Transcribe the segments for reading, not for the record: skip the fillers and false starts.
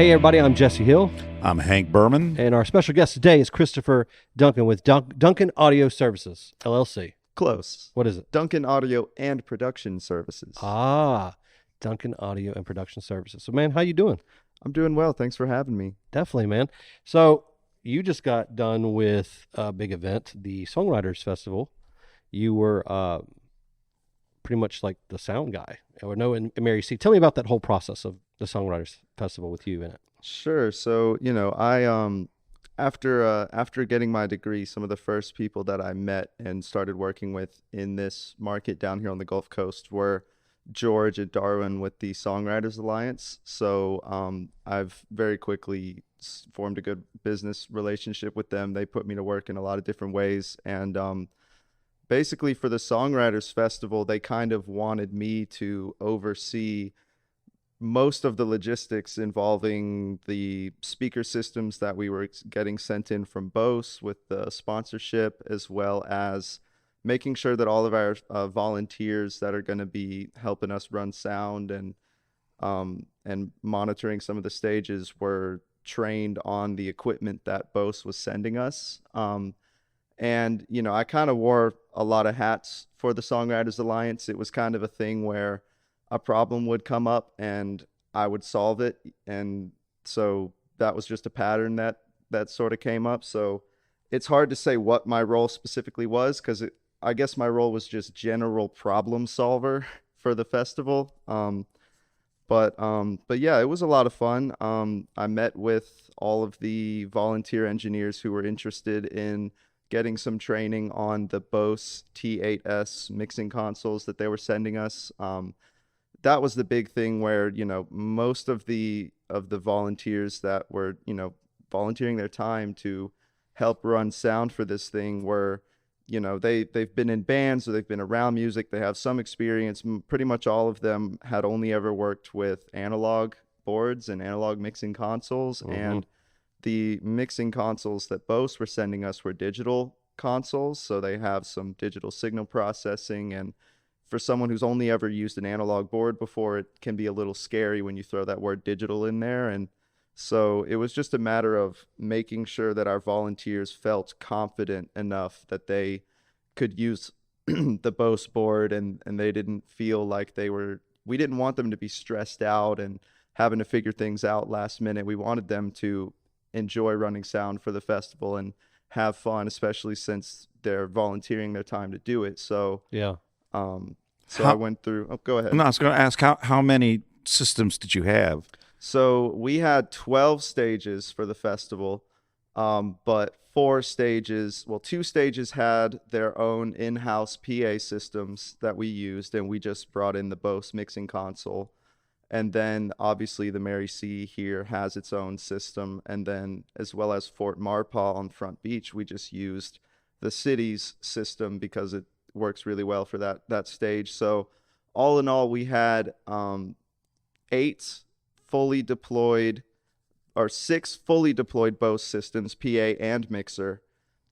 Hey everybody, I'm Jesse Hill, I'm Hank Berman. and our special guest today is Christopher Duncan with Duncan Audio Services, LLC. Close. What is it? Duncan Audio and Production Services. Duncan Audio and Production Services. So man, how you doing? I'm doing well. Thanks for having me. Definitely, man. So you just got done with a big event, the Songwriters Festival. You were pretty much like the sound guy, or no, in Mary C. Tell me about that whole process of the Songwriters Festival with you in it. Sure. So, I after getting my degree, some of the first people that I met and started working with in this market down here on the Gulf Coast were George and Darwin with the Songwriters Alliance. So, I've very quickly formed a good business relationship with them. They put me to work in a lot of different ways, and basically for the Songwriters Festival, they kind of wanted me to oversee most of the logistics involving the speaker systems that we were getting sent in from Bose with the sponsorship, as well as making sure that all of our volunteers that are going to be helping us run sound and monitoring some of the stages were trained on the equipment that Bose was sending us. And, I kind of wore a lot of hats for the Songwriters Alliance. It was kind of a thing where a problem would come up and I would solve it. And so that was just a pattern that sort of came up. So it's hard to say what my role specifically was, because I guess my role was just general problem solver for the festival. But yeah, it was a lot of fun. I met with all of the volunteer engineers who were interested in getting some training on the Bose T8S mixing consoles that they were sending us. That was the big thing where, most of the volunteers that were, volunteering their time to help run sound for this thing were, they've been in bands or they've been around music. They have some experience. Pretty much all of them had only ever worked with analog boards and analog mixing consoles. Mhm. And the mixing consoles that Bose were sending us were digital consoles. So they have some digital signal processing, and for someone who's only ever used an analog board before, it can be a little scary when you throw that word digital in there. And so it was just a matter of making sure that our volunteers felt confident enough that they could use the Bose board, and they didn't feel like we didn't want them to be stressed out and having to figure things out last minute. We wanted them to enjoy running sound for the festival and have fun, especially since they're volunteering their time to do it. So, Yeah. I went through. Oh, go ahead. No, I was going to ask how many systems did you have? So we had 12 stages for the festival, but two stages had their own in-house PA systems that we used, and we just brought in the Bose mixing console. And then obviously the Mary C here has its own system, and then as well as Fort Marpaw on Front Beach, we just used the city's system because it works really well for that stage. So all in all, we had 6 fully deployed Bose systems, PA and mixer,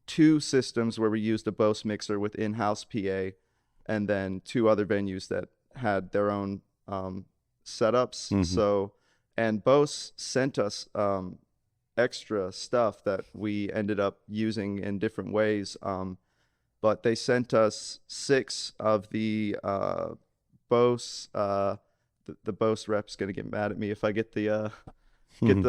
2 systems where we used a Bose mixer with in-house PA, and then 2 other venues that had their own setups. Mhm. So, and Bose sent us extra stuff that we ended up using in different ways. But they sent us 6 of the Bose. The Bose rep's gonna get mad at me if I get the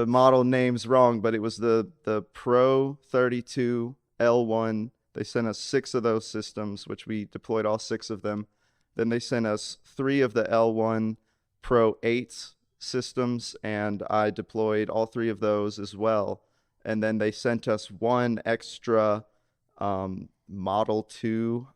model names wrong. But it was the Pro 32 L1. They sent us 6 of those systems, which we deployed all 6 of them. Then they sent us 3 of the L1 Pro 8 systems, and I deployed all 3 of those as well. And then they sent us 1 extra Model 2,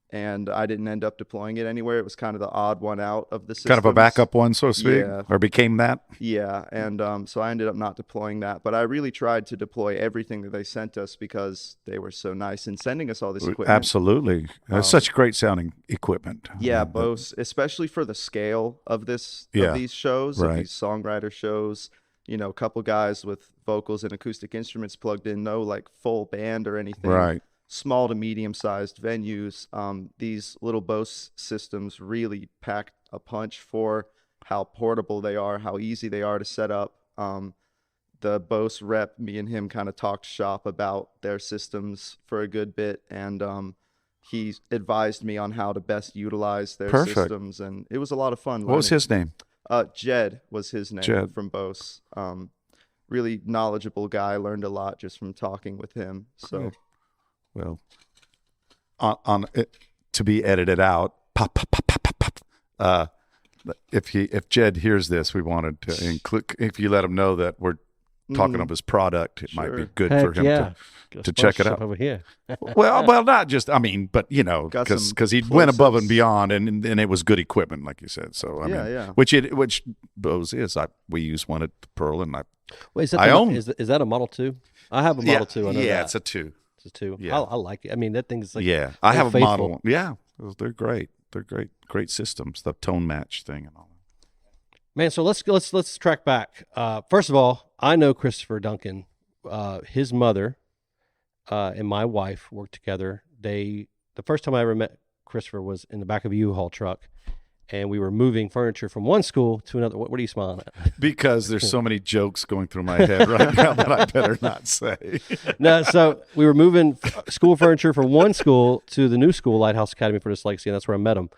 and I didn't end up deploying it anywhere. It was kind of the odd one out of the systems. Kind of a backup one, so to speak, Yeah. or became that? Yeah, and so I ended up not deploying that, but I really tried to deploy everything that they sent us because they were so nice in sending us all this equipment. Absolutely. That's such great sounding equipment. Yeah, Bose, especially for the scale of these shows, of right. these songwriter shows. A couple guys with vocals and acoustic instruments plugged in, no like full band or anything. Right. Small to medium-sized venues. These little Bose systems really packed a punch for how portable they are, how easy they are to set up. The Bose rep, me and him kind of talked shop about their systems for a good bit, and he advised me on how to best utilize their Perfect. systems, and it was a lot of fun learning. What was his name? Jed was his name, Jed. from Bose. Really knowledgeable guy. Learned a lot just from talking with him. So, Good. Well, on it, to be edited out. Pop, pop, pop, pop, pop, pop. If Jed hears this, we wanted to include. If you let him know that we're talking of his product, it might be Sure. good Heck for him yeah. to check it Sponsorship out. over here. well, not just. I mean, but you know, Got some because he went above and close-ups. beyond, and it was good equipment, like you said. So I Yeah, mean, yeah. which Bose is. We use one at Pearl, and Wait, is that I own- is that a Model 2? I have a Model 2. I know yeah, that. it's a 2. It's a 2. Yeah. I like it. I mean, that thing's like Yeah, I have a faithful. model. Yeah, they're great. They're great systems. The tone match thing and all that. Man, so let's track back. First of all, I know Christopher Duncan. His mother and my wife worked together. The first time I ever met Christopher was in the back of a U-Haul truck, and we were moving furniture from one school to another. What are you smiling at? Because there's so many jokes going through my head right now that I better not say. No, so we were moving school furniture from one school to the new school, Lighthouse Academy for Dyslexia, and that's where I met him.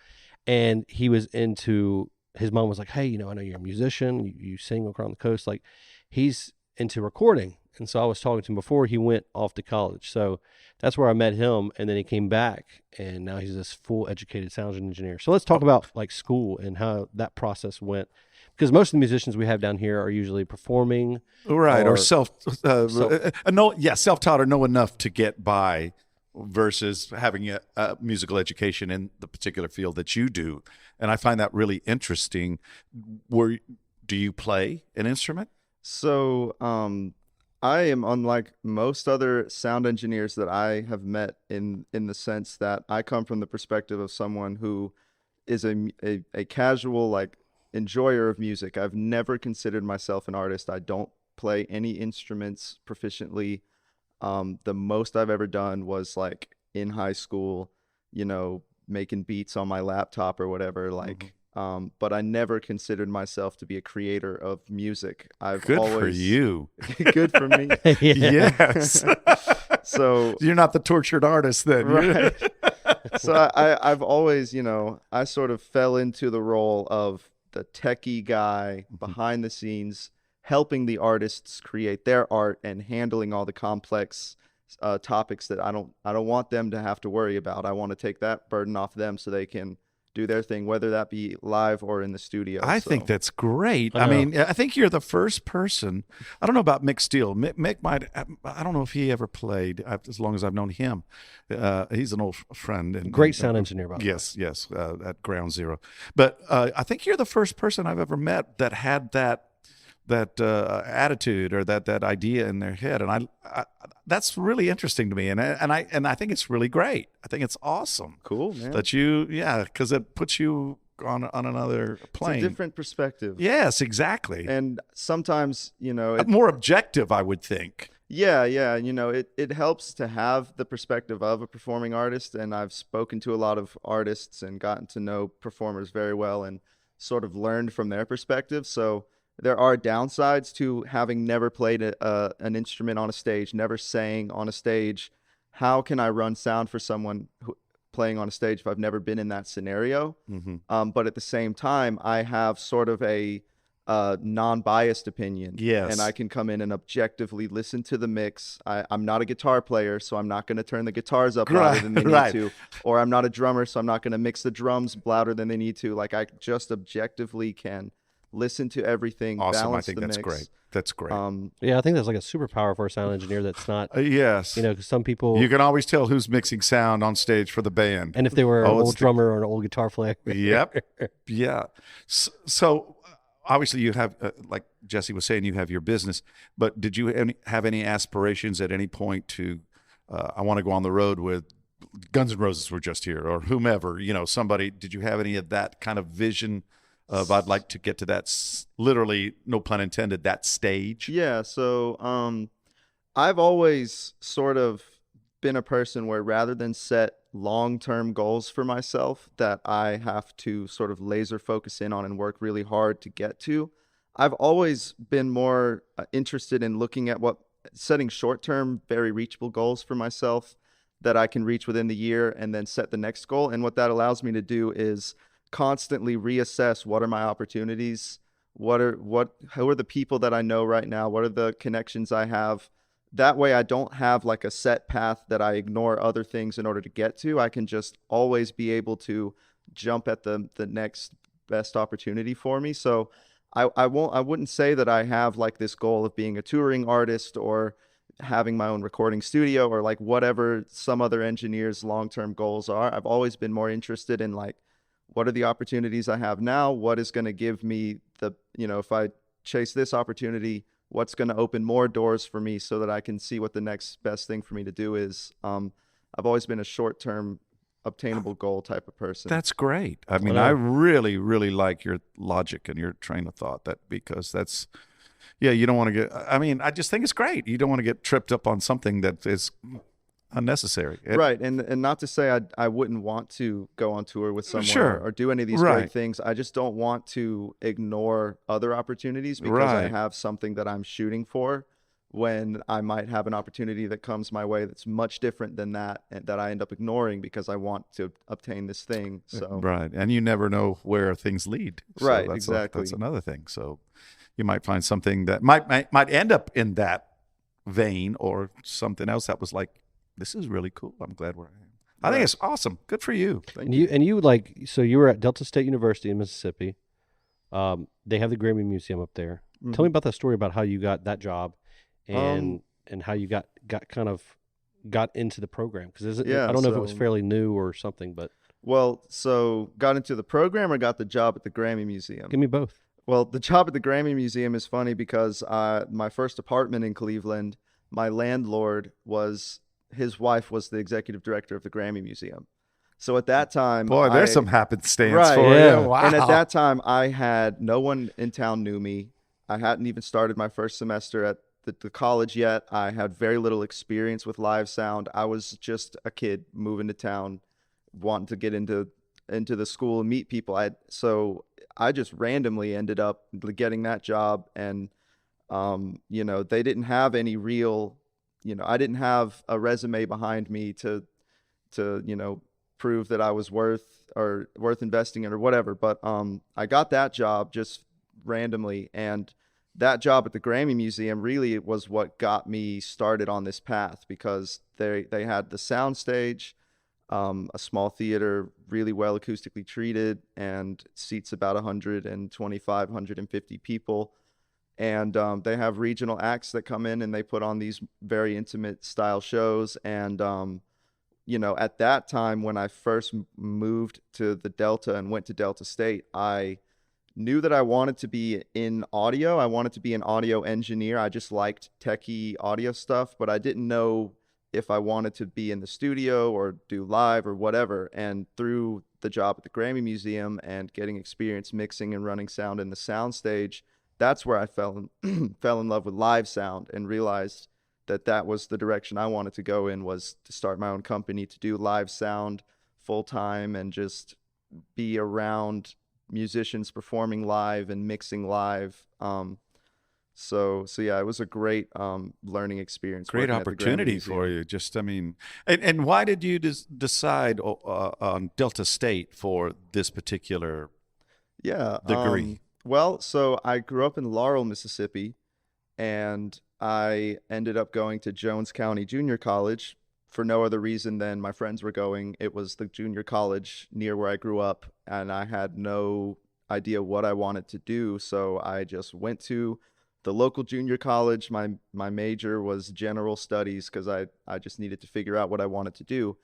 And he was into. His mom was like, "Hey, I know you're a musician. You sing around the coast. Like, he's into recording." And so I was talking to him before he went off to college. So that's where I met him. And then he came back, and now he's this full educated sound engineer. So let's talk about like school and how that process went. Because most of the musicians we have down here are usually performing. Right, or Or self-taught or know enough to get by versus having a musical education in the particular field that you do. And I find that really interesting. Do you play an instrument? So, I am unlike most other sound engineers that I have met in the sense that I come from the perspective of someone who is a casual like enjoyer of music. I've never considered myself an artist. I don't play any instruments proficiently. The most I've ever done was like in high school, making beats on my laptop or whatever, like but I never considered myself to be a creator of music. I've Good always for you. Good for me. Yes. So You're not the tortured artist then. right. So I've always, I sort of fell into the role of the techie guy behind the scenes, helping the artists create their art and handling all the complex topics that I don't want them to have to worry about. I want to take that burden off them so they can do their thing, whether that be live or in the studio. I think that's great. I know. mean, I think you're the first person. I don't know about Mick Steele. Mick might. I don't know if he ever played. As long as I've known him, he's an old friend and Great sound engineer, by the way. Yes, at Ground Zero. But I think you're the first person I've ever met that had that attitude or that idea in their head, and I that's really interesting to me, and I think it's really great. I think it's awesome. cool, man. That because it puts you on another plane. It's a different perspective. Yes, exactly. And sometimes, it, More objective, I would think. yeah, it helps to have the perspective of a performing artist. And I've spoken to a lot of artists and gotten to know performers very well and sort of learned from their perspective. So there are downsides to having never played an instrument on a stage, never sang on a stage. How can I run sound for someone playing on a stage if I've never been in that scenario? But at the same time, I have sort of a non-biased opinion. Yes. And I can come in and objectively listen to the mix. I'm not a guitar player, so I'm not going to turn the guitars up louder than they Right. need to. Or I'm not a drummer, so I'm not going to mix the drums louder than they need to. Like, I just objectively can listen to everything, Awesome. I balance think the that's mix. great. That's great. Yeah, I think that's like a superpower for a sound engineer. That's not, Yes. because some people, You can always tell who's mixing sound on stage for the band. and if they were an it's old drummer or an old guitar player. Yep. Yeah. So obviously you have, like Jesse was saying, you have your business, but did you have any aspirations at any point to, I want to go on the road with Guns N' Roses were just here or whomever, somebody, did you have any of that kind of vision of I'd like to get to that, literally, no pun intended, that stage? Yeah, so I've always sort of been a person where rather than set long-term goals for myself that I have to sort of laser focus in on and work really hard to get to, I've always been more interested in looking at setting short-term, very reachable goals for myself that I can reach within the year and then set the next goal. And what that allows me to do is constantly reassess what are my opportunities, who are the people that I know right now, what are the connections I have. That way I don't have like a set path that I ignore other things in order to get to. I can just always be able to jump at the next best opportunity for me. So I wouldn't say that I have like this goal of being a touring artist or having my own recording studio or like whatever some other engineers' long-term goals are. I've always been more interested in like what are the opportunities I have now? What is going to give me if I chase this opportunity, what's going to open more doors for me so that I can see what the next best thing for me to do is. I've always been a short-term obtainable goal type of person. That's great. I mean, know. I really, really like your logic and your train of thought. Because that's, yeah, you don't want to get. I mean, I just think it's great. You don't want to get tripped up on something that is unnecessary. Right. And not to say I wouldn't want to go on tour with someone Sure. or do any of these Right. great things. I just don't want to ignore other opportunities because I Right. have something that I'm shooting for when I might have an opportunity that comes my way that's much different than that and that I end up ignoring because I want to obtain this thing. So Right. And you never know where things lead. So Right, that's exactly. That's another thing. So you might find something that might end up in that vein or something else that was like, this is really cool. I'm glad where I am. I think Right. it's awesome. Good for you. Thank you. And you like, so you were at Delta State University in Mississippi. They have the Grammy Museum up there. Tell me about that story about how you got that job and how you got into the program. Because Yeah, I don't know if it was so- fairly new or something, but Well, so got into the program or got the job at the Grammy Museum? give me both. Well, the job at the Grammy Museum is funny because my first apartment in Cleveland, my landlord his wife was the executive director of the Grammy Museum. So at that time, Boy, there's some happenstance Right. for Yeah. you. Wow. And at that time, I had no one in town knew me. I hadn't even started my first semester at the college yet. I had very little experience with live sound. I was just a kid moving to town, wanting to get into the school and meet people. So I just randomly ended up getting that job, and they didn't have any real, I didn't have a resume behind me to prove that I was worth investing in or whatever. But I got that job just randomly, and that job at the Grammy Museum really was what got me started on this path because they had the sound stage, a small theater, really well acoustically treated, and seats about 125, 150 people. And they have regional acts that come in and they put on these very intimate style shows. And at that time when I first moved to the Delta and went to Delta State, I knew that I wanted to be in audio. I wanted to be an audio engineer. I just liked techie audio stuff, but I didn't know if I wanted to be in the studio or do live or whatever. And through the job at the Grammy Museum and getting experience mixing and running sound in the sound stage, that's where I fell in love with live sound and realized that was the direction I wanted to go in, was to start my own company to do live sound full time and just be around musicians performing live and mixing live. So yeah, it was a great learning experience. Great working at the Grammy opportunity Museum. for you. Just, I mean, and why did you decide on Delta State for this particular Yeah. degree? Well, so I grew up in Laurel, Mississippi, and I ended up going to Jones County Junior College for no other reason than my friends were going. It was the junior college near where I grew up, and I had no idea what I wanted to do. So I just went to the local junior college. My major was general studies because I just needed to figure out what I wanted to do.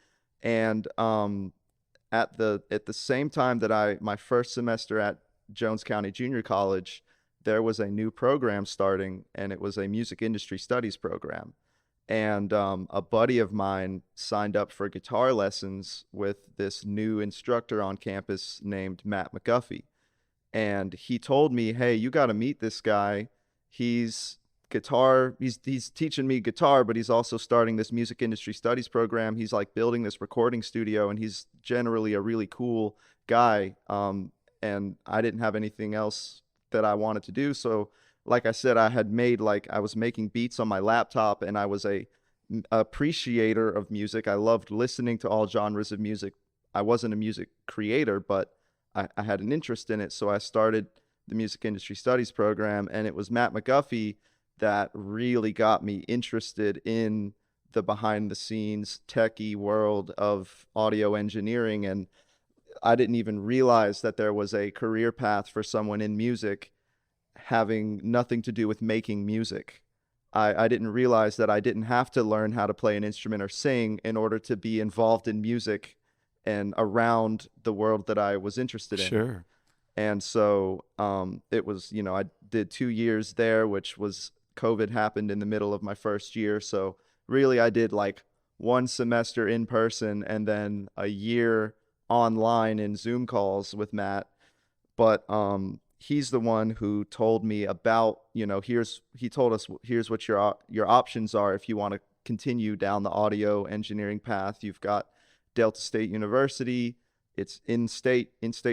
And at the same time that my first semester at Jones County Junior College, there was a new program starting, and it was a music industry studies program. And a buddy of mine signed up for guitar lessons with this new instructor on campus named Matt McGuffey. And he told me, hey, you got to meet this guy. He's teaching me guitar, but he's also starting this music industry studies program. He's like building this recording studio, and he's generally a really cool guy. And I didn't have anything else that I wanted to do. So like I said, I was making beats on my laptop, and I was a appreciator of music. I loved listening to all genres of music. I wasn't a music creator, but I had an interest in it. So I started the music industry studies program, and it was Matt McGuffey that really got me interested in the behind the scenes techie world of audio engineering. And I didn't even realize that there was a career path for someone in music having nothing to do with making music. I didn't realize that I didn't have to learn how to play an instrument or sing in order to be involved in music and around the world that I was interested in. Sure. And so it was, I did 2 years there, which was COVID happened in the middle of my first year. So really, I did like 1 semester in person and then a year online in Zoom calls with Matt. But he's the one who told me about, he told us, here's what your options are if you want to continue down the audio engineering path. You've got Delta State University. It's in-state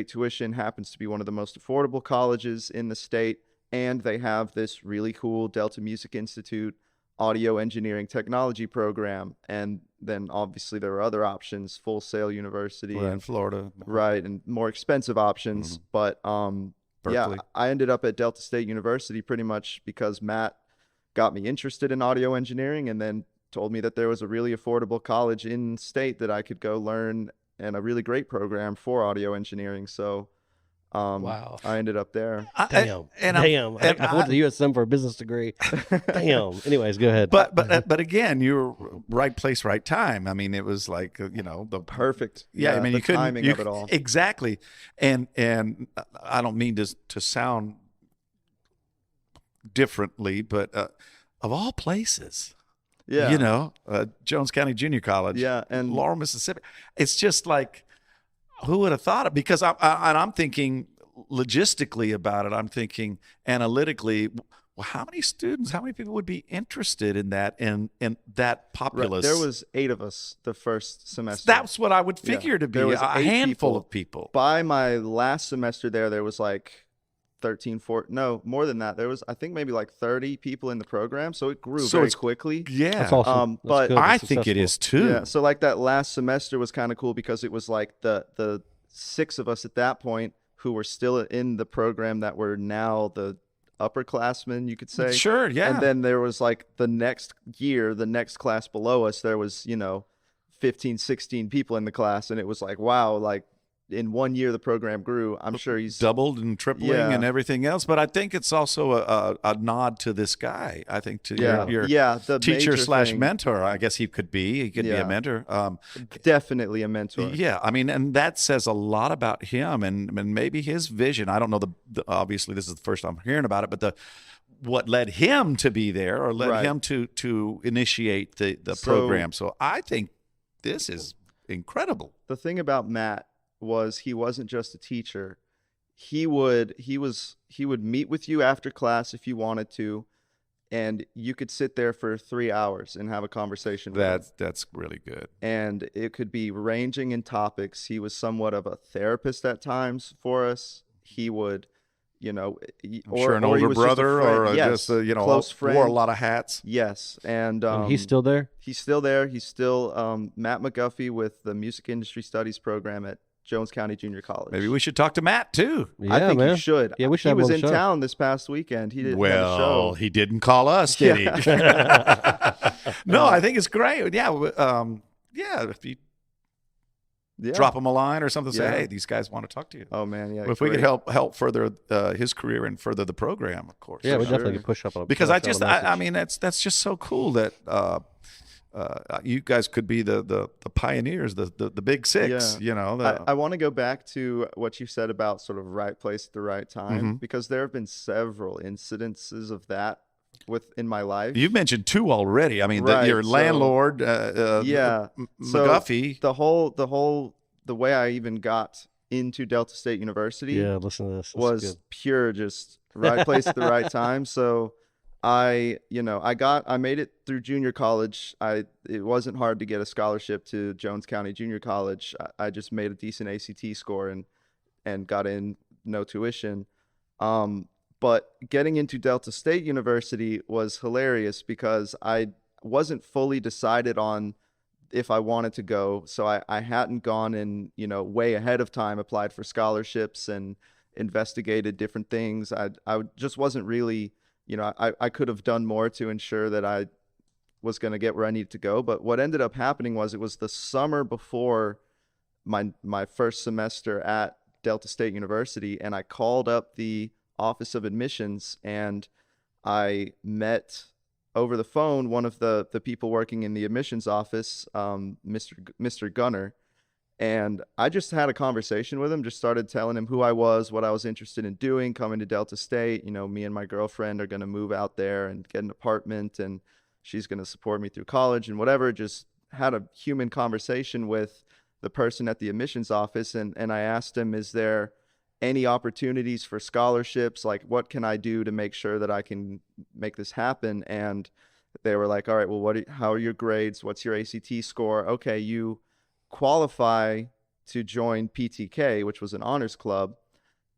tuition, happens to be one of the most affordable colleges in the state. And they have this really cool Delta Music Institute audio engineering technology program. And then obviously there are other options, Full Sail University. We're in Florida. Right, and more expensive options. But Berkeley. I ended up at Delta State University pretty much because Matt got me interested in audio engineering and then told me that there was a really affordable college in state that I could go learn, and a really great program for audio engineering. So Wow. I ended up there. Damn. And I went to the USM for a business degree. Damn. Anyways, go ahead. But again, you're right place, right time. I mean, it was like the Perfect. Yeah, I mean, the you couldn't timing of it all. Exactly. And I don't mean to sound differently, but of all places, Yeah. Jones County Junior College, Yeah, and Laurel, Mississippi. It's just like, who would have thought it? Because I'm thinking logistically about it. I'm thinking analytically. Well, how many people would be interested in that and that populace? there was 8 of us the first semester. That's what I would figure to be There was a 8 handful of people. By my last semester there was like 13, 14, no, more than that. There was, I think, maybe like 30 people in the program. So it grew very quickly. Yeah. That's awesome. That's but good. I That's think it successful. is too. Yeah. So like that last semester was kind of cool because it was like the 6 of us at that point who were still in the program that were now the upperclassmen, you could say. Sure, yeah. And then there was like the next year, the next class below us, there was, 15, 16 people in the class. And it was like, wow, like in 1 year the program grew. I'm sure he's doubled and tripling Yeah. and everything else. But I think it's also a nod to this guy. I think to your the teacher major slash thing- mentor. I guess he could be. He could be a Yeah. mentor. Definitely a mentor. Yeah, I mean, and that says a lot about him and maybe his vision. I don't know the obviously this is the first I'm hearing about it, but what led him to be there or led Right. him to initiate the So- program. So I think this is incredible. The thing about Matt was he wasn't just a teacher. He would meet with you after class if you wanted to, and you could sit there for 3 hours and have a conversation with him. That's really good. And it could be ranging in topics. He was somewhat of a therapist at times for us. He would, I'm sure an older he was just a brother friend. or Yes, just a, close friend. wore a lot of hats. Yes, and And he's still there? He's still there. He's still Matt McGuffey with the Music Industry Studies program at Jones County Junior College. Maybe we should talk to Matt too. Yeah, I think man. you should. Yeah, we should He have him was on in the show. town this past weekend. He did have a Well, show. he didn't call us, did he? No, I think it's great. Yeah, if you Yeah. drop him a line or something, say, Yeah. hey, these guys want to talk to you. Oh man, yeah. If we could great. help further his career and further the program, of course. Yeah, we sure. definitely could push up on a Because push out a I message. mean, that's just so cool that you guys could be the pioneers, the big six. Yeah. I want to go back to what you said about sort of right place at the right time, Mhm. because there have been several incidences of that in my life. You've mentioned 2 already. I mean, Right, your so- landlord, Yeah. So McGuffey. the way I even got into Delta State University Yeah, listen to this. This is was good. pure just right place at the right time. So I made it through junior college. It wasn't hard to get a scholarship to Jones County Junior College. I just made a decent ACT score and got in, no tuition. But getting into Delta State University was hilarious because I wasn't fully decided on if I wanted to go. So I hadn't gone and, way ahead of time applied for scholarships and investigated different things. I just wasn't really, I could have done more to ensure that I was going to get where I needed to go. But what ended up happening was it was the summer before my first semester at Delta State University, and I called up the Office of Admissions and I met over the phone one of the people working in the admissions office, Mr. Gunner, and I just had a conversation with him, just started telling him who I was, what I was interested in doing, coming to Delta State. Me and my girlfriend are going to move out there and get an apartment, and she's going to support me through college and whatever. Just had a human conversation with the person at the admissions office, and I asked him, is there any opportunities for scholarships? Like, what can I do to make sure that I can make this happen? And they were like, all right, well, how are your grades? What's your ACT score? Okay, you qualify to join PTK, which was an honors club.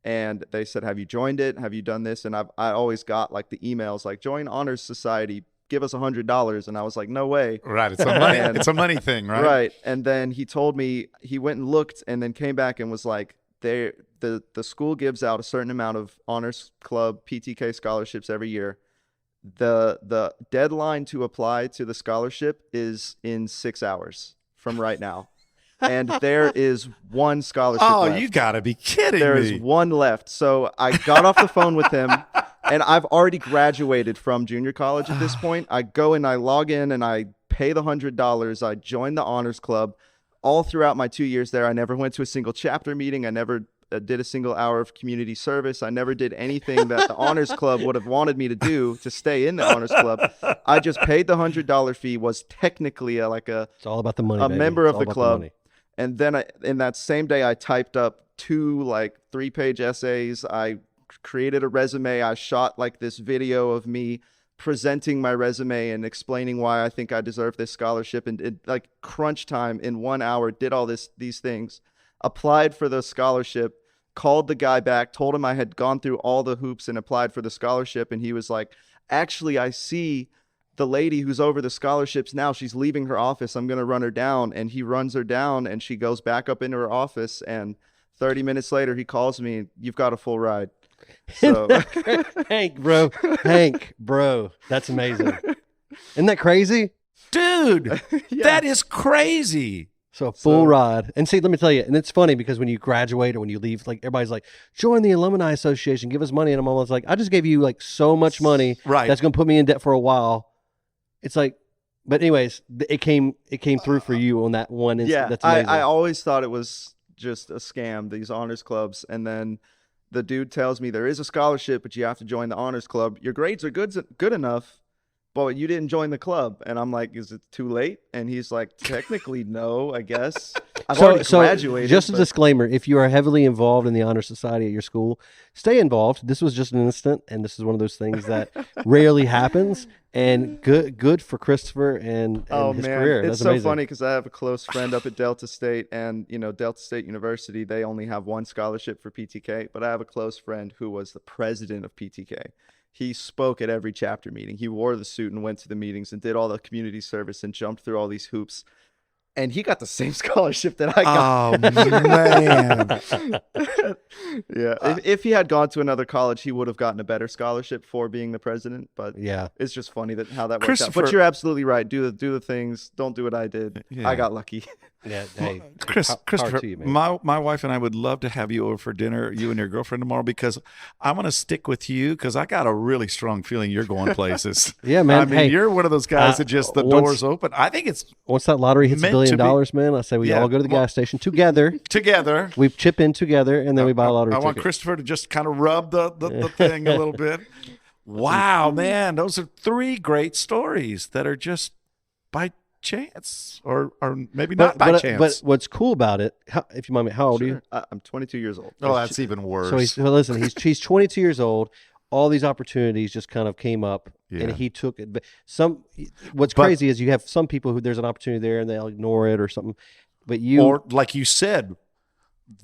And they said, have you joined it? Have you done this? And I always got like the emails like, join Honors Society, give us $100. And I was like, no way. Right. It's a money thing, right? Right. And then he told me he went and looked and then came back and was like, the school gives out a certain amount of honors club PTK scholarships every year. The deadline to apply to the scholarship is in 6 hours from right now. And there is one scholarship left. You gotta be kidding me. There is one left. So I got off the phone with him, and I've already graduated from junior college at this point. I go and I log in and I pay the $100. I join the honors club. All throughout my 2 years there, I never went to a single chapter meeting. I never did a single hour of community service. I never did anything that the honors club would have wanted me to do to stay in the honors club. I just paid the $100 fee, was technically it's all about the money, a baby. member It's of all the about club. money. And then in that same day, I typed up 2 3-page essays. I created a resume. I shot this video of me presenting my resume and explaining why I think I deserve this scholarship. And it, crunch time, in 1 hour, did all these things. Applied for the scholarship. Called the guy back. Told him I had gone through all the hoops and applied for the scholarship. And he was like, "Actually, I see the lady who's over the scholarships now. She's leaving her office. I'm going to run her down." And he runs her down and she goes back up into her office. And 30 minutes later, he calls me, "You've got a full ride." So Hank, bro. That's amazing. Isn't that crazy? Dude, Yeah. that is crazy. So a full ride. And see, let me tell you, and it's funny because when you graduate or when you leave, everybody's like, join the Alumni Association, give us money. And I'm almost like, I just gave you so much money. Right. That's going to put me in debt for a while. It's like, but anyways, it came through for you on that one instance. Yeah, That's amazing. I always thought it was just a scam, these honors clubs. And then the dude tells me there is a scholarship, but you have to join the honors club. Your grades are good enough, but you didn't join the club. And I'm like, is it too late? And he's like, technically, no, I guess. I've already graduated. Just a disclaimer, if you are heavily involved in the Honor Society at your school, stay involved. This was just an incident, and this is one of those things that rarely happens. And good for Christopher and his career. It's That's so amazing. funny because I have a close friend up at Delta State, and Delta State University, they only have one scholarship for PTK, but I have a close friend who was the president of PTK. He spoke at every chapter meeting. He wore the suit and went to the meetings and did all the community service and jumped through all these hoops. And he got the same scholarship that I got. Oh, man. Yeah. If he had gone to another college, he would have gotten a better scholarship for being the president. But Yeah. it's just funny how that worked out. Christopher- But you're absolutely right. Do the things. Don't do what I did. Yeah. I got lucky. Yeah. Hey, Christopher, power to you, man. my wife and I would love to have you over for dinner, you and your girlfriend tomorrow, because I want to stick with you because I got a really strong feeling you're going places. Yeah, man. I mean, Hey, you're one of those guys that just the once- doors open. I think it's Once that lottery hits $1 meant to billion, be- man, I say we Yeah, all go to the well- gas station together. together. We chip in together, and then we buy a lottery I want ticket. Christopher to just kind of rub the thing a little bit. Wow, man, those are 3 great stories that are just by chance, or maybe not by chance. But what's cool about it, if you mind me, how old are you? I'm 22 years old. Oh, that's even worse. So listen, he's 22 years old. All these opportunities just kind of came up, Yeah. and he took it. But what's But- crazy is you have some people who there's an opportunity there and they'll ignore it or something. But you, or like you said,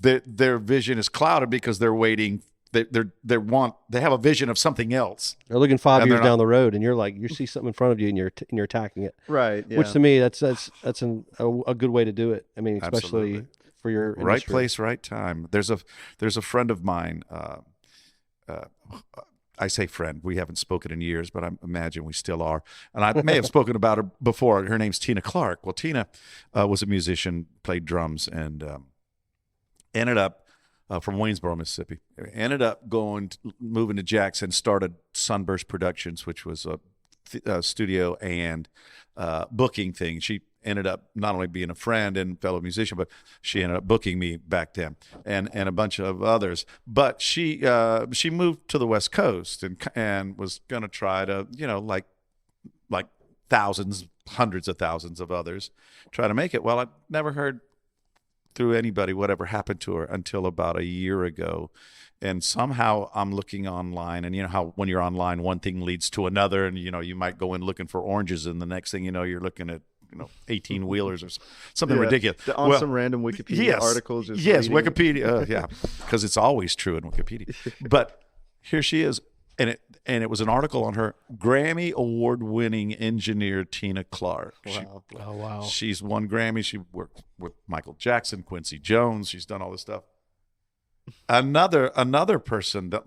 their vision is clouded because they're waiting they have a vision of something else. They're looking 5 And years they're not- down the road, and you're like, you see something in front of you, and you're attacking it. Right. Yeah. Which to me, that's a good way to do it. I mean, especially Absolutely. for your Right industry. place, right time. There's a friend of mine. I say friend. We haven't spoken in years, but I imagine we still are. And I may have spoken about her before. Her name's Tina Clark. Well, Tina was a musician, played drums, and ended up from Waynesboro, Mississippi. Ended up moving to Jackson, started Sunburst Productions, which was a studio and booking thing. She ended up not only being a friend and fellow musician, but she ended up booking me back then, and a bunch of others. But she moved to the West Coast and was going to try to, like thousands, hundreds of thousands of others, try to make it. Well, I never heard through anybody whatever happened to her until about a year ago. And somehow I'm looking online, and you know how when you're online, one thing leads to another, and you might go in looking for oranges, and the next thing you know, you're looking at 18 wheelers or something ridiculous. On some random Wikipedia articles. Yes, Wikipedia. Yeah, because it's always true in Wikipedia. But here she is, and it was an article on her Grammy award-winning engineer Tina Clark. Wow. Oh wow. She's won Grammy. She worked with Michael Jackson, Quincy Jones. She's done all this stuff. Another person that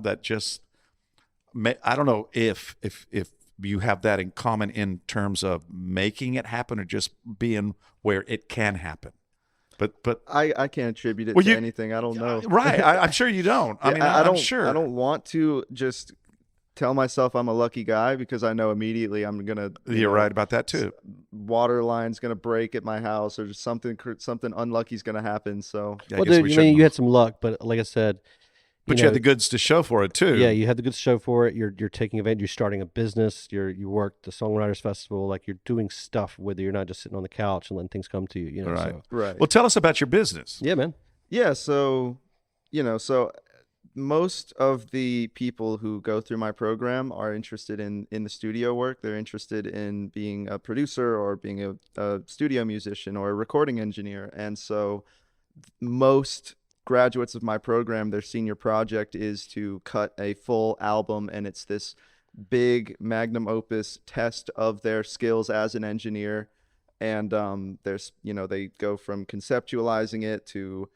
that just I don't know if you have that in common in terms of making it happen or just being where it can happen. But I can't attribute it to anything. I don't know. Right. I'm sure you don't. I mean, I'm sure. I don't want to just tell myself I'm a lucky guy, because I know immediately I'm gonna. You're right about that too. Water line's gonna break at my house, or just something unlucky's gonna happen. So Yeah, Well, dude, you had some luck, but like I said, but you had the goods to show for it too. Yeah, you had the goods to show for it. You're taking advantage. You're starting a business. You worked the Songwriters Festival. Like, you're doing stuff with it. You're not just sitting on the couch and letting things come to you. Right. So. Right. Well, tell us about your business. Yeah, man. Yeah. So most of the people who go through my program are interested in the studio work. They're interested in being a producer or being a studio musician or a recording engineer. And so most graduates of my program, their senior project is to cut a full album, and it's this big magnum opus test of their skills as an engineer. And they go from conceptualizing it to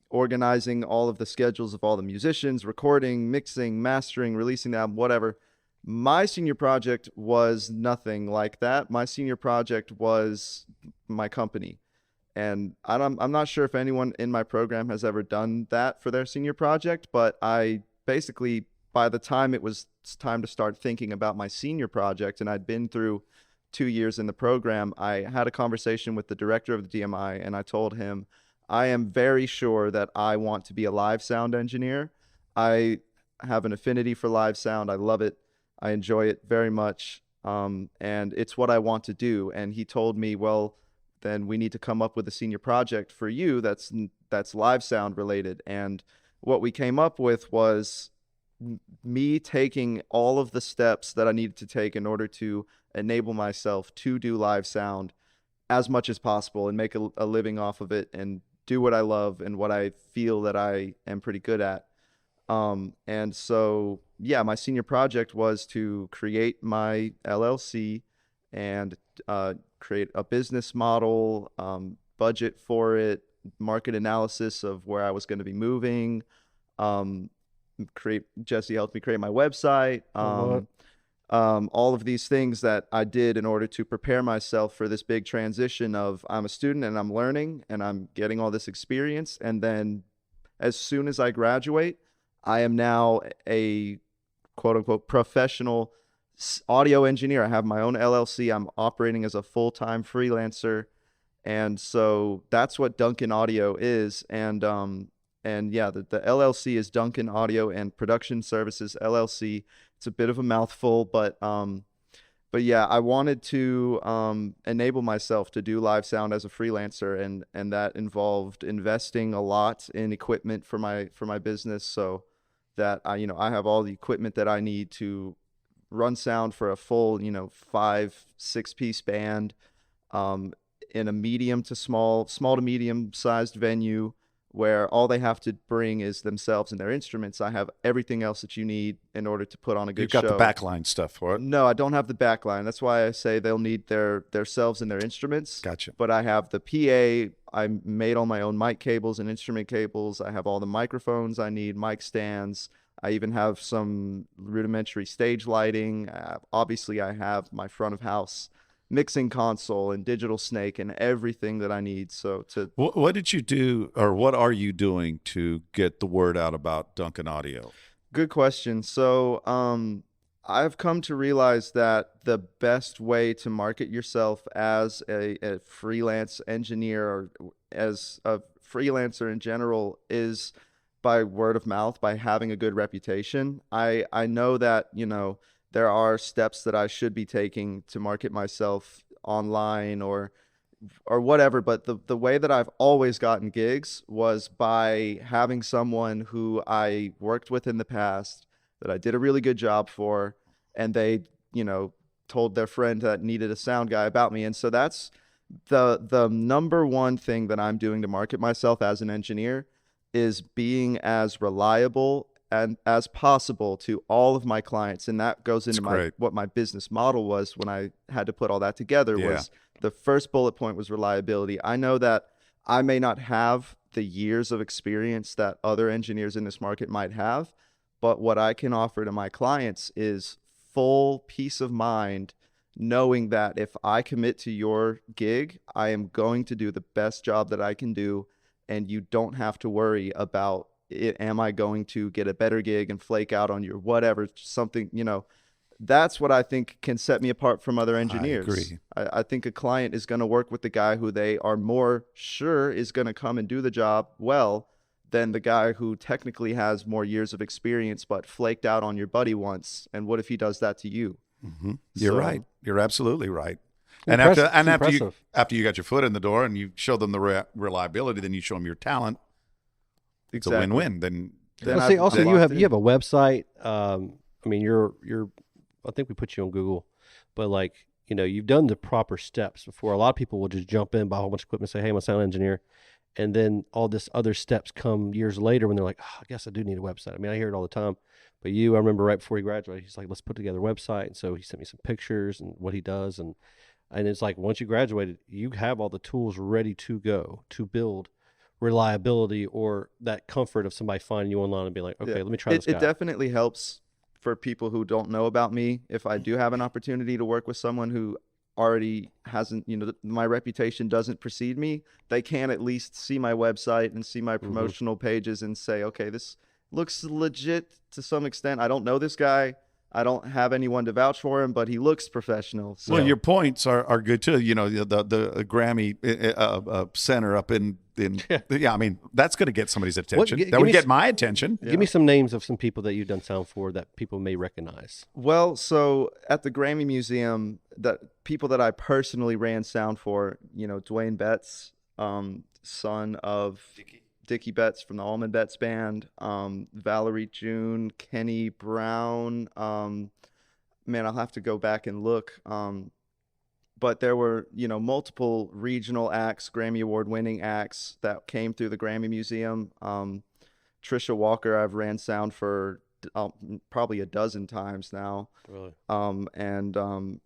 organizing all of the schedules of all the musicians, recording, mixing, mastering, releasing the album, whatever. My senior project was nothing like that. My senior project was my company. And I'm not sure if anyone in my program has ever done that for their senior project, but I basically, by the time it was time to start thinking about my senior project, and I'd been through 2 years in the program, I had a conversation with the director of the DMI, and I told him, I am very sure that I want to be a live sound engineer. I have an affinity for live sound. I love it. I enjoy it very much. And it's what I want to do. And he told me, well, then we need to come up with a senior project for you that's live sound related. And what we came up with was me taking all of the steps that I needed to take in order to enable myself to do live sound as much as possible and make a living off of it and do what I love and what I feel that I am pretty good at. And so, yeah, my senior project was to create my LLC and create a business model, budget for it, market analysis of where I was going to be moving. Jesse helped me create my website. All of these things that I did in order to prepare myself for this big transition of I'm a student and I'm learning and I'm getting all this experience. And then as soon as I graduate, I am now a quote unquote professional audio engineer. I have my own LLC. I'm operating as a full-time freelancer. And so that's what Duncan Audio is. And yeah, the LLC is Duncan Audio and Production Services LLC. It's a bit of a mouthful, but yeah, I wanted to enable myself to do live sound as a freelancer, and that involved investing a lot in equipment for my business, so that I have all the equipment that I need to run sound for a full 5-6 piece band in a medium to small to medium sized venue where all they have to bring is themselves and their instruments. I have everything else that you need in order to put on a good You've got show. the backline stuff for it. No, I don't have the backline. That's why I say they'll need theirselves and their instruments. Gotcha. But I have the PA. I made all my own mic cables and instrument cables. I have all the microphones I need, mic stands. I even have some rudimentary stage lighting. Obviously, I have my front of house mixing console and digital snake and everything that I need. So to What did you do, or what are you doing to get the word out about Duncan Audio? Good question. So, I've come to realize that the best way to market yourself as a freelance engineer or as a freelancer in general is by word of mouth, by having a good reputation. I know that, there are steps that I should be taking to market myself online or whatever, but the way that I've always gotten gigs was by having someone who I worked with in the past that I did a really good job for, and they, told their friend that needed a sound guy about me. And so that's the number one thing that I'm doing to market myself as an engineer is being as reliable and as possible to all of my clients. And that goes into what my business model was when I had to put all that together. Was the first bullet point was reliability. I know that I may not have the years of experience that other engineers in this market might have, but what I can offer to my clients is full peace of mind, knowing that if I commit to your gig, I am going to do the best job that I can do, and you don't have to worry about it. Am I going to get a better gig and flake out on your whatever, something, that's what I think can set me apart from other engineers. I agree. I think a client is going to work with the guy who they are more sure is going to come and do the job well than the guy who technically has more years of experience but flaked out on your buddy once. And what if he does that to you? Mm-hmm. You're right. You're absolutely right. And Impressive. after you got your foot in the door and you show them the reliability, then you show them your talent. It's a win-win. Then also you have a website. I think we put you on Google, but you've done the proper steps before. A lot of people will just jump in, buy a whole bunch of equipment, say, "Hey, I'm a sound engineer," and then all this other steps come years later when they're like, "Oh, I guess I do need a website." I mean, I hear it all the time. But I remember right before he graduated, he's like, "Let's put together a website." And so he sent me some pictures and what he does, and it's like once you graduated, you have all the tools ready to go to build reliability or that comfort of somebody finding you online and being like, "Okay, let me try this guy." It definitely helps for people who don't know about me. If I do have an opportunity to work with someone who already hasn't, my reputation doesn't precede me, they can at least see my website and see my promotional pages and say, okay, this looks legit to some extent. I don't know this guy. I don't have anyone to vouch for him, but he looks professional. So. Well, your points are good too. The Grammy center up in I mean, that's going to get somebody's attention. That would get my attention. Yeah. Give me some names of some people that you've done sound for that people may recognize. Well, so at the Grammy Museum, that people that I personally ran sound for, Dwayne Betts, son of Dickie Betts from the Allman Betts Band, Valerie June, Kenny Brown. Man, I'll have to go back and look. But there were, multiple regional acts, Grammy Award-winning acts that came through the Grammy Museum. Trisha Walker, I've ran sound for probably a dozen times now. Really? And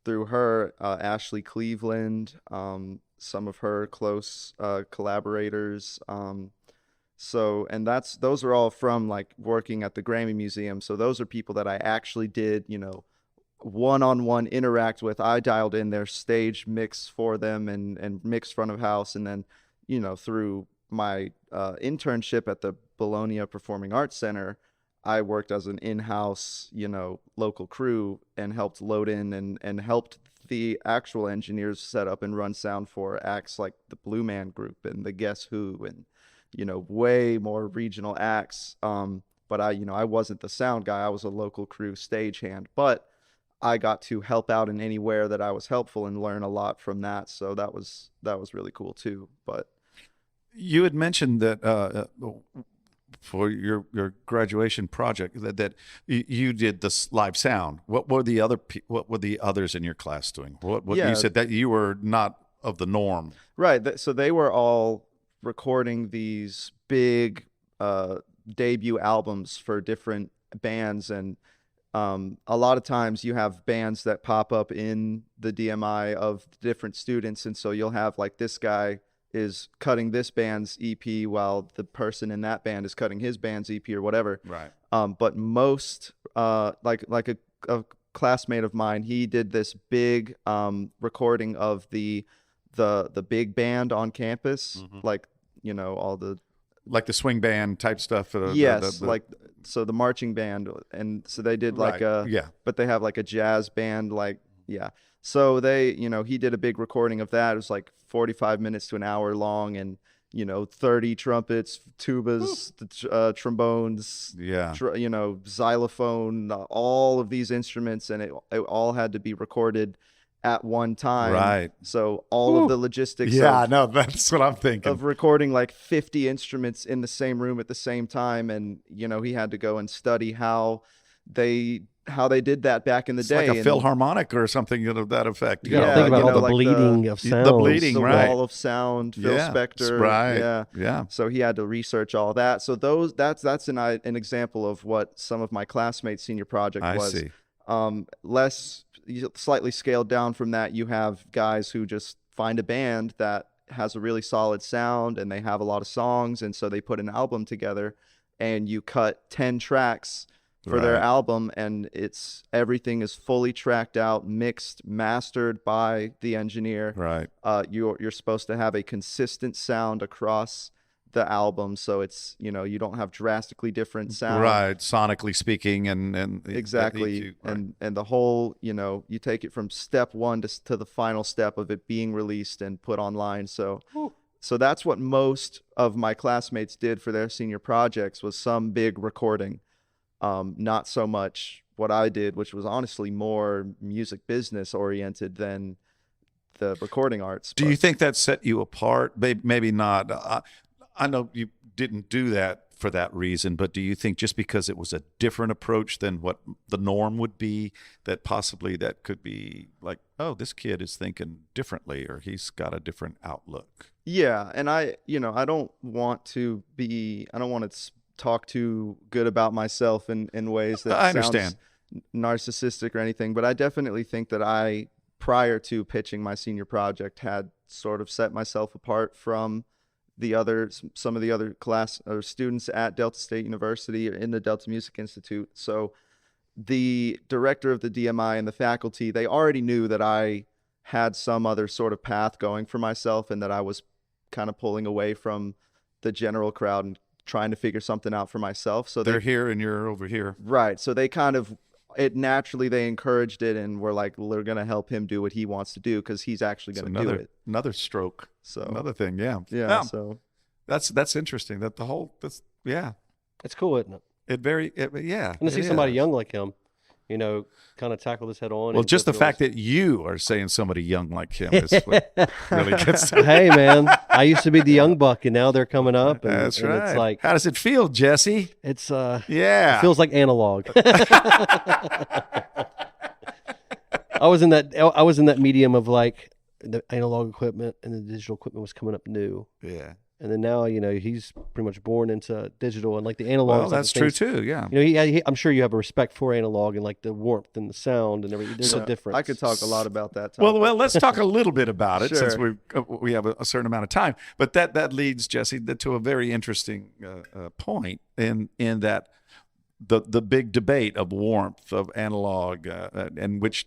through her, Ashley Cleveland, some of her close collaborators. And those are all from working at the Grammy Museum. So those are people that I actually did, one-on-one interact with. I dialed in their stage mix for them and mixed front of house. And then, through my internship at the Bologna Performing Arts Center, I worked as an in-house, local crew and helped load in and helped the actual engineers set up and run sound for acts like the Blue Man Group and the Guess Who and, way more regional acts. But I wasn't the sound guy. I was a local crew stagehand, but I got to help out in anywhere that I was helpful and learn a lot from that. So that was really cool too. But you had mentioned that for your graduation project that you did this live sound. What were the others in your class doing? What you said that you were not of the norm. Right. So they were all recording these big debut albums for different bands, and a lot of times you have bands that pop up in the DMI of different students, and so you'll have like this guy is cutting this band's EP while the person in that band is cutting his band's EP or whatever. Right. But most like a classmate of mine, he did this big recording of the big band on campus, like, you know, all the Like the swing band type stuff. yes, like so the marching band, and so they did like yeah. but they have like a jazz band, like yeah. So they, you know, he did a big recording of that. It was like 45 minutes to an hour long, and you know, 30 trumpets, tubas, trombones, Yeah. you know, xylophone, all of these instruments, and it all had to be recorded at one time. Right. So all of the logistics Yeah, no, that's what I'm thinking. of recording like 50 instruments in the same room at the same time, and you know, he had to go and study how they did that back in the It's day. like a Philharmonic or something of that effect. You got to Yeah, think about you all know, the like bleeding of sounds. the bleeding, the right. Wall of Sound, Phil Yeah, Spector, right. yeah. Yeah. So he had to research all that. So that's an example of what some of my classmates' senior project I was. see. Less, slightly scaled down from that, you have guys who just find a band that has a really solid sound and they have a lot of songs, and so they put an album together, and you cut 10 tracks for their Right. album, and everything is fully tracked out, mixed, mastered by the engineer. Right. You're supposed to have a consistent sound across the album, so it's, you know, you don't have drastically different sound. Right. Sonically speaking, and Exactly. right. And the whole, you know, you take it from step one to the final step of it being released and put online. So that's what most of my classmates did for their senior projects, was some big recording. Not so much what I did, which was honestly more music business oriented than the recording arts. Do you think that set you apart? Maybe not. I know you didn't do that for that reason, but do you think just because it was a different approach than what the norm would be, that possibly that could be like, oh, this kid is thinking differently, or he's got a different outlook? Yeah, and I don't want to talk too good about myself in ways that I understand. sounds narcissistic or anything, but I definitely think that I, prior to pitching my senior project, had sort of set myself apart from some of the other class or students at Delta State University or in the Delta Music Institute. So the director of the DMI and the faculty, they already knew that I had some other sort of path going for myself, and that I was kind of pulling away from the general crowd and trying to figure something out for myself. So They're here and you're over here. right. So they kind of, they encouraged it, and were like, we're going to help him do what he wants to do, because he's actually going to do it. Another stroke. So Another thing. Yeah. yeah. So That's interesting. Yeah. It's cool, isn't it? Yeah. And to see it somebody is. young like him, you know, kind of tackle this head on. Well, and just go the through all fact that you are saying somebody young like him is what really gets to Hey man, I used to be the young buck, and now they're coming up. And, That's and right. It's like, how does it feel, Jesse? it's Yeah. it feels like analog. I was in that medium of like the analog equipment, and the digital equipment was coming up new. Yeah. And then now, you know, he's pretty much born into digital, and like the analog. Well, that's true too. Yeah. You know, I'm sure you have a respect for analog and like the warmth and the sound and everything. There's a difference. I could talk a lot about that topic. Well, let's talk a little bit about it, since Sure. we have a certain amount of time. But that leads, Jesse, to a very interesting point in that the big debate of warmth of analog, and which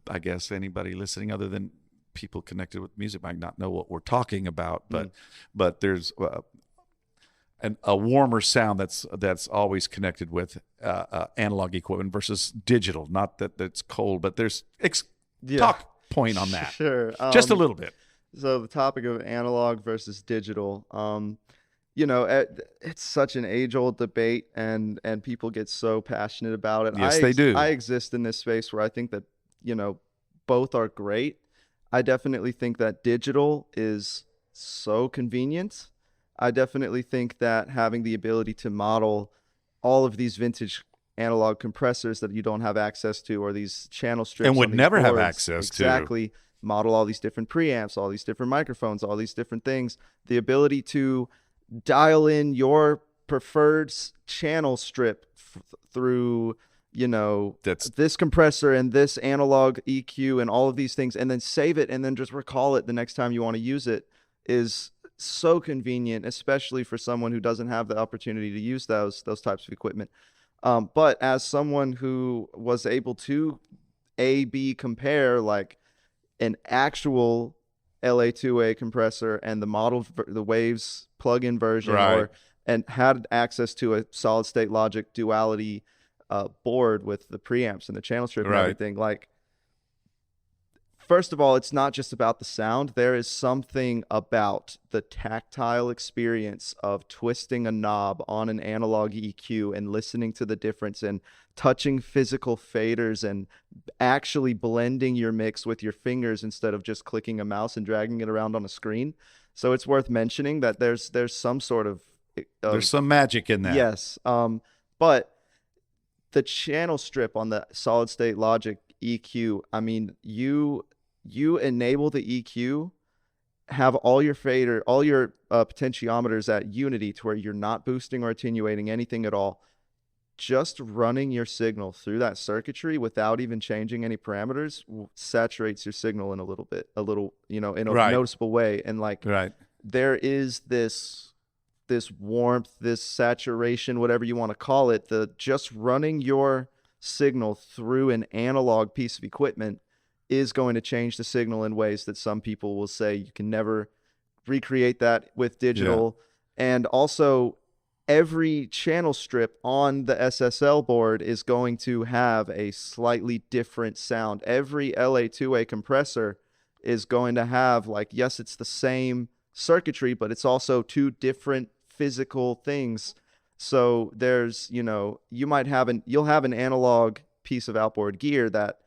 I guess anybody listening other than people connected with music might not know what we're talking about, but there's a warmer sound that's always connected with analog equipment versus digital. Not that that's cold, but there's talk point on that. Sure. Just a little bit. So the topic of analog versus digital, you know, it's such an age-old debate, and people get so passionate about it. Yes, they do. I exist in this space where I think that, you know, both are great. I definitely think that digital is so convenient. I definitely think that having the ability to model all of these vintage analog compressors that you don't have access to, or these channel strips And would on these never have boards, access to. exactly, model all these different preamps, all these different microphones, all these different things, the ability to dial in your preferred channel strip through, you know, this compressor and this analog EQ and all of these things, and then save it and then just recall it the next time you want to use it, is so convenient, especially for someone who doesn't have the opportunity to use those types of equipment. But as someone who was able to A/B compare like an actual LA2A compressor and the Waves plug-in version, Right. and had access to a solid state Logic duality board with the preamps and the channel strip and Right. everything, like, first of all, it's not just about the sound. There is something about the tactile experience of twisting a knob on an analog EQ and listening to the difference and touching physical faders and actually blending your mix with your fingers instead of just clicking a mouse and dragging it around on a screen. So it's worth mentioning that there's some sort of there's some magic in that. Yes. But the channel strip on the solid state Logic EQ, I mean, you enable the EQ, have all your potentiometers at unity to where you're not boosting or attenuating anything at all. Just running your signal through that circuitry without even changing any parameters saturates your signal in a little, you know, in a noticeable way. And like, there is this warmth, this saturation, whatever you want to call it, just running your signal through an analog piece of equipment is going to change the signal in ways that some people will say you can never recreate that with digital. Yeah. And also, every channel strip on the SSL board is going to have a slightly different sound. Every LA2A compressor is going to have, like, yes, it's the same circuitry, but it's also two different physical things. So there's, you know, you'll have an analog piece of outboard gear that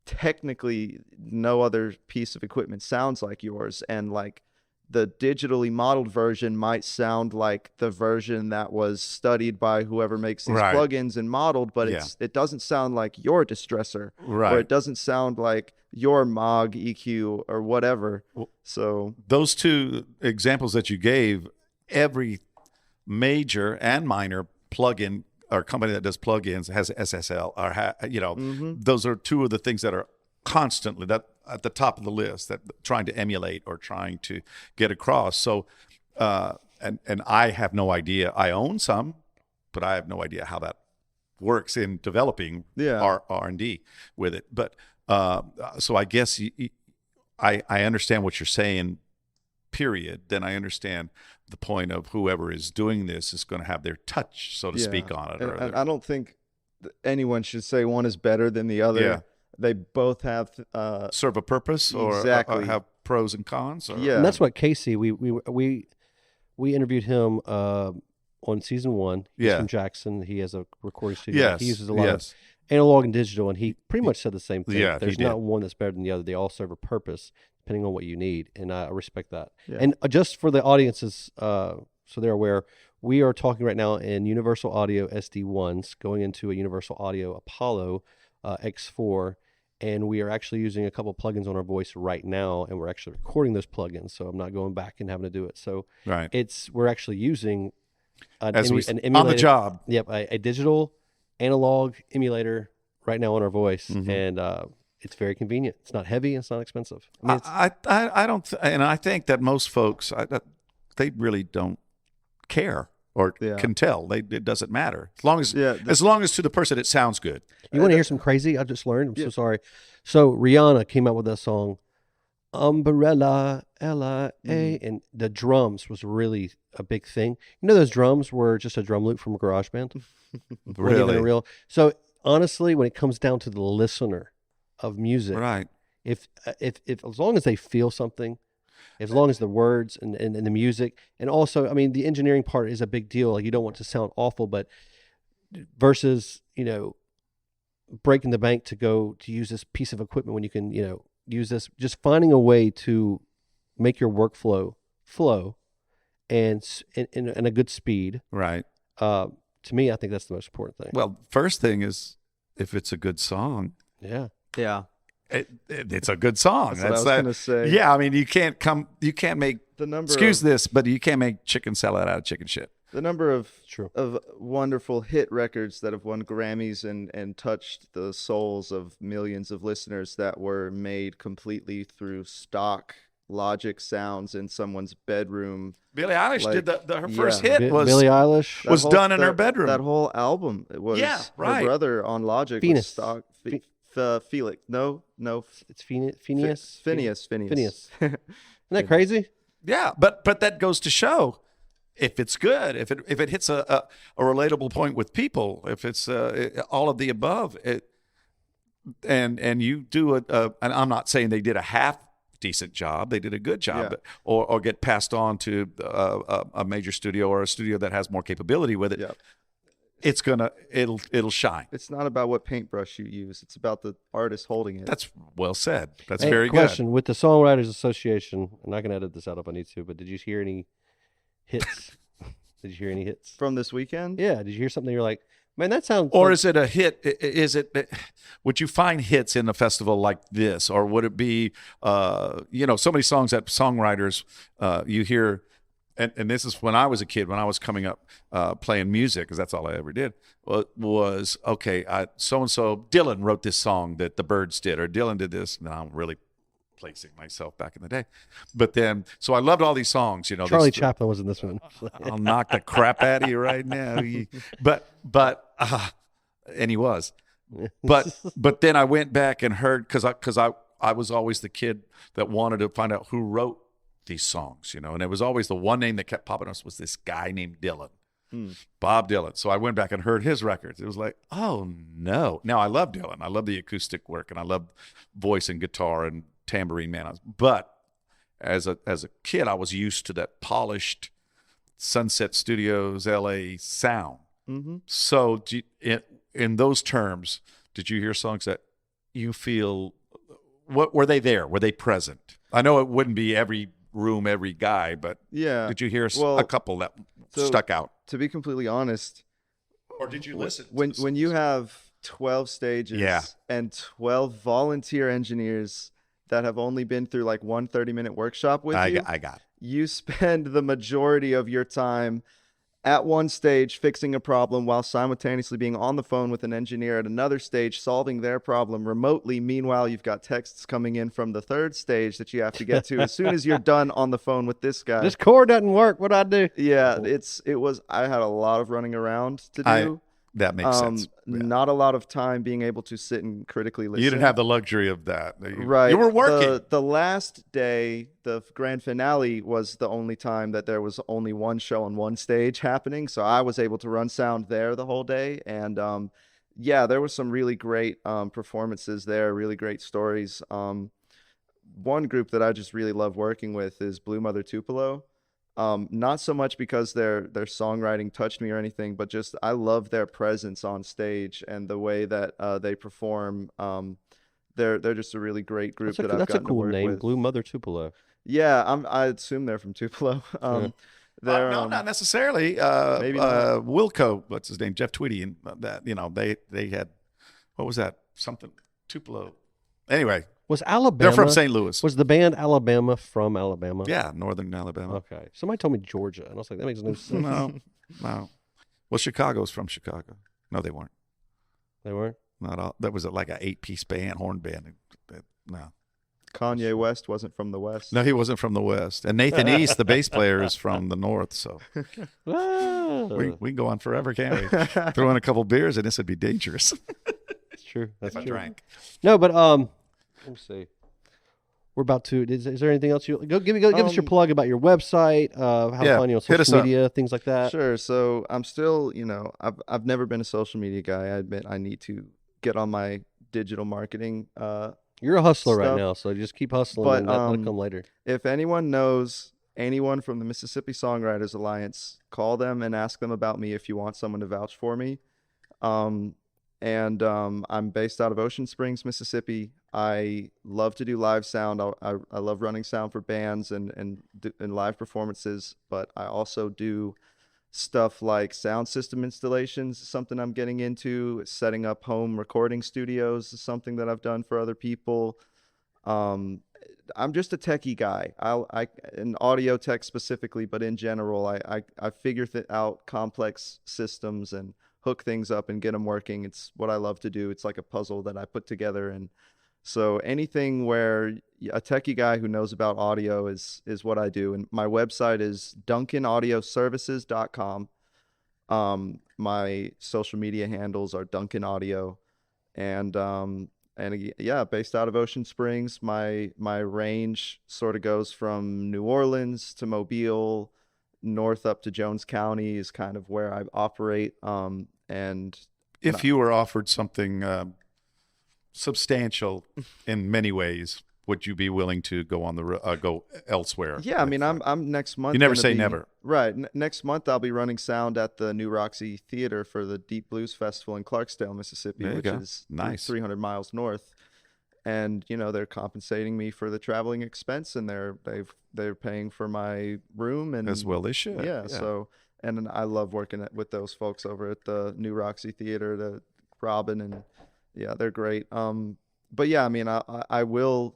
technically no other piece of equipment sounds like yours, and like the digitally modeled version might sound like the version that was studied by whoever makes these plugins and modeled, but it doesn't sound like your distressor, or it doesn't sound like your Moog EQ or whatever. So those two examples that you gave, every major and minor plugin or company that does plugins has SSL, or those are two of the things that are constantly at the top of the list, that trying to emulate or trying to get across. So, and I have no idea. I own some, but I have no idea how that works in developing R&D with it. But so I guess I understand what you're saying. Period. Then I understand the point of whoever is doing this is going to have their touch, so to speak, on it. And I don't think anyone should say one is better than the other. Yeah. They both have serve a purpose, or have pros and cons. Or, and that's what Casey. We interviewed him on season 1. He's from Jackson. He has a recording studio. Yes. He uses a lot of analog and digital, and he pretty much said the same thing. There's not one that's better than the other. They all serve a purpose depending on what you need, and I respect that. Yeah. And just for the audiences, so they're aware, we are talking right now in Universal Audio SD1s going into a Universal Audio Apollo X4, and we are actually using a couple plugins on our voice right now, and we're actually recording those plugins, so I'm not going back and having to do it. So we're actually using an emulator on the job. Yep, a digital analog emulator right now on our voice, and it's very convenient. It's not heavy. It's not expensive. I don't, and I think that most folks, they really don't care or can tell. It doesn't matter as long as to the person it sounds good. You want to hear some crazy? I just learned. I'm so sorry. So Rihanna came out with that song, Umbrella L-I-A, and the drums was really a big thing. You know, those drums were just a drum loop from GarageBand. Really? So honestly, when it comes down to the listener of music, if as long as they feel something, as long as the words and the music, and also, I mean, the engineering part is a big deal. Like, you don't want to sound awful, but versus, you know, breaking the bank to go to use this piece of equipment when you can, you know, use this, just finding a way to make your workflow flow and in a good speed. Right. To me, I think that's the most important thing. Well, first thing is if it's a good song. Yeah. It's a good song. That's what I was gonna say. Yeah, I mean, you can't make, The number excuse of this, but you can't make chicken salad out of chicken shit. the number of True. wonderful hit records that have won Grammys and touched the souls of millions of listeners that were made completely through stock Logic sounds in someone's bedroom. Billie Eilish Like, did her yeah. first hit was Billie Eilish. That was whole- done in her that- bedroom. That whole album, it was Yeah, right. her brother on Logic Venus. was stock. Felix, no, It's Phineas. Phineas. Isn't that crazy? Yeah, but that goes to show if it's good, if it hits a relatable point with people, if it's all of the above, and you do and I'm not saying they did a half decent job, they did a good job, Yeah. or get passed on to a major studio or a studio that has more capability with it. Yeah. It'll shine. It's not about what paintbrush you use; it's about the artist holding it. That's well said. That's Hey, very question with the Songwriters Association, and I can edit this out if I need to, but did you hear any hits? Did you hear any hits? From this weekend. Yeah, did you hear something you're like, man, that sounds Or like, is it a hit? Would you find hits in a festival like this, or would it be, so many songs that songwriters you hear, and this is when I was a kid, when I was coming up playing music, because that's all I ever did. Was okay. So and so Dylan wrote this song that the Byrds did, or Dylan did this. And I'm really placing myself back in the day, but then so I loved all these songs. Charlie Chaplin was in this one. I'll knock the crap out of you right now. But and he was. But then I went back and heard because I was always the kid that wanted to find out who wrote these songs, and it was always the one name that kept popping up was this guy named Dylan, Bob Dylan. So I went back and heard his records. It was like, oh no! Now I love Dylan. I love the acoustic work, and I love voice and guitar and tambourine man. But as a kid, I was used to that polished Sunset Studios LA sound. Mm-hmm. So in those terms, did you hear songs that you feel, what were they there? Were they present? I know it wouldn't be every room, every guy, but Yeah. did you hear Well, a couple that so- stuck out? To be completely honest, Or did you listen? when you have 12 stages Yeah. and 12 volunteer engineers that have only been through like one 30-minute workshop with you, I got it. you spend the majority of your time at one stage fixing a problem while simultaneously being on the phone with an engineer at another stage solving their problem remotely. Meanwhile, you've got texts coming in from the third stage that you have to get to as soon as you're done on the phone with this guy. This chord doesn't work. What do I do? Yeah, I had a lot of running around to do. That makes sense. Yeah. Not a lot of time being able to sit and critically listen. You didn't have the luxury of that. Right. You were working. The last day, the grand finale was the only time that there was only one show on one stage happening. So I was able to run sound there the whole day. And there was some really great performances there, really great stories. One group that I just really love working with is Blue Mother Tupelo. Not so much because their songwriting touched me or anything, but just I love their presence on stage and the way that they perform. They're just a really great group that I've That's a gotten to cool work name, with. Blue Mother Tupelo. Yeah, I assume they're from Tupelo. They're no, not necessarily. maybe not. Wilco, what's his name? Jeff Tweedy, and that they had, what was that? Something Tupelo. Anyway, Was Alabama? they're from St. Louis. Was the band Alabama from Alabama? Yeah, northern Alabama. Okay. Somebody told me Georgia, and I was like, that makes no sense. No. Well, Chicago's from Chicago. No, they weren't. They weren't. Not all. That was like an 8-piece band, horn band. No. Kanye West wasn't from the West. No, he wasn't from the West. And Nathan East, the bass player, is from the North. So Ah, we can go on forever, can't we? Throw in a couple beers and this would be dangerous. that's true. That's if I true. drank. No, but let me see. We're about to. Is there anything else you give us your plug about your website, how to find you on hit us social up. media, things like that. Sure. So I'm still, I've never been a social media guy. I admit I need to get on my digital marketing. You're a hustler right Stuff. now, so just keep hustling, But, and that'll come later. If anyone knows anyone from the Mississippi Songwriters Alliance, call them and ask them about me if you want someone to vouch for me. I'm based out of Ocean Springs, Mississippi. I love to do live sound. I love running sound for bands and live performances, but I also do stuff like sound system installations is something I'm getting into. Setting up home recording studios is something that I've done for other people. I'm just a techie guy. I in audio tech specifically, but in general, I figure out complex systems and hook things up and get them working. It's what I love to do. It's like a puzzle that I put together. And so anything where a techie guy who knows about audio is what I do. And my website is duncanaudioservices.com. My social media handles are Duncan Audio, and yeah, based out of Ocean Springs. My range sort of goes from New Orleans to Mobile, north up to Jones County is kind of where I operate. And If you were offered something substantial in many ways, would you be willing to go on the go elsewhere? Yeah, I mean, I'm next month. You never say never. Right. Next month, I'll be running sound at the New Roxy Theater for the Deep Blues Festival in Clarksdale, Mississippi, which is nice, 300 miles north. And they're compensating me for the traveling expense, and they're paying for my room, and as well they should. Yeah. So, and I love working with those folks over at the New Roxy Theater, the Robin, and yeah, they're great. But yeah, I mean, I will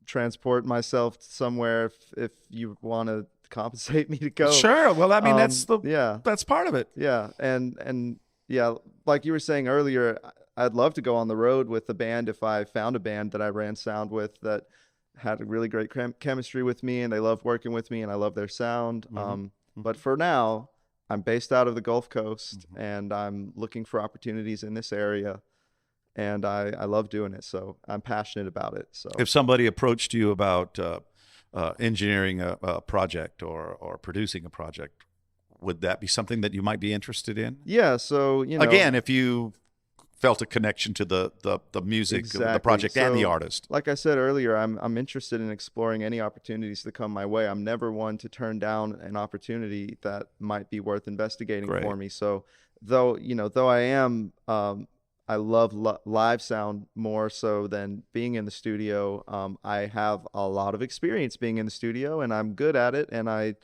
transport myself somewhere if you want to compensate me to go. Sure. Well, I mean, that's part of it. Yeah. And yeah, like you were saying earlier, I'd love to go on the road with the band if I found a band that I ran sound with that had a really great chemistry with me, and they love working with me, and I love their sound. But for now, I'm based out of the Gulf Coast, and I'm looking for opportunities in this area. And I love doing it, so I'm passionate about it. So if somebody approached you about engineering a project or producing a project, would that be something that you might be interested in? Yeah. So again, if you felt a connection to the music, exactly. The project, and the So, artist. Like I said earlier, I'm interested in exploring any opportunities that come my way. I'm never one to turn down an opportunity that might be worth investigating for me. So though I am. I love live sound more so than being in the studio. I have a lot of experience being in the studio, and I'm good at it, and I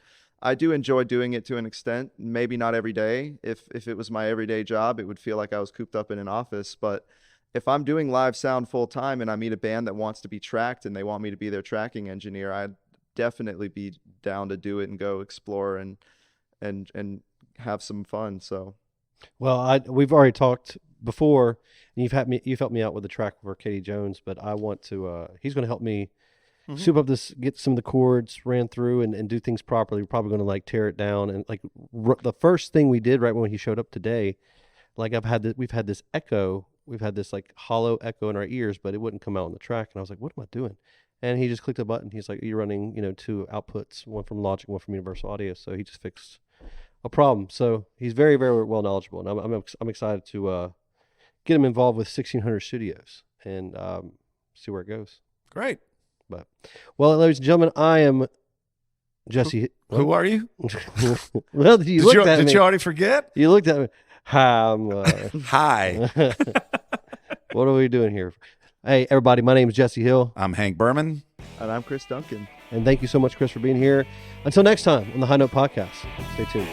do enjoy doing it to an extent. Maybe not every day. If it was my everyday job, it would feel like I was cooped up in an office. But if I'm doing live sound full time and I meet a band that wants to be tracked and they want me to be their tracking engineer, I'd definitely be down to do it and go explore and have some fun. So, well, we've already talked before, and you've helped me out with the track for Katie Jones, but I want to he's going to help me soup up this, get some of the chords ran through and do things properly. We're probably going to like tear it down, and like the first thing we did right when he showed up today, like we've had this echo, we've had this like hollow echo in our ears, but it wouldn't come out on the track, and I was like, what am I doing? And he just clicked a button. He's like, you're running two outputs, one from Logic, one from Universal Audio. So he just fixed a problem. So he's very, very well knowledgeable, and I'm excited to get him involved with 1600 Studios and see where it goes. Great. But well, ladies and gentlemen, I am Jesse. Who are you? Well, did you already forget? You looked at me. Hi. Hi. What are we doing here? Hey, everybody, my name is Jesse Hill. I'm Hank Berman. And I'm Chris Duncan. And thank you so much, Chris, for being here. Until next time on the High Note Podcast. Stay tuned.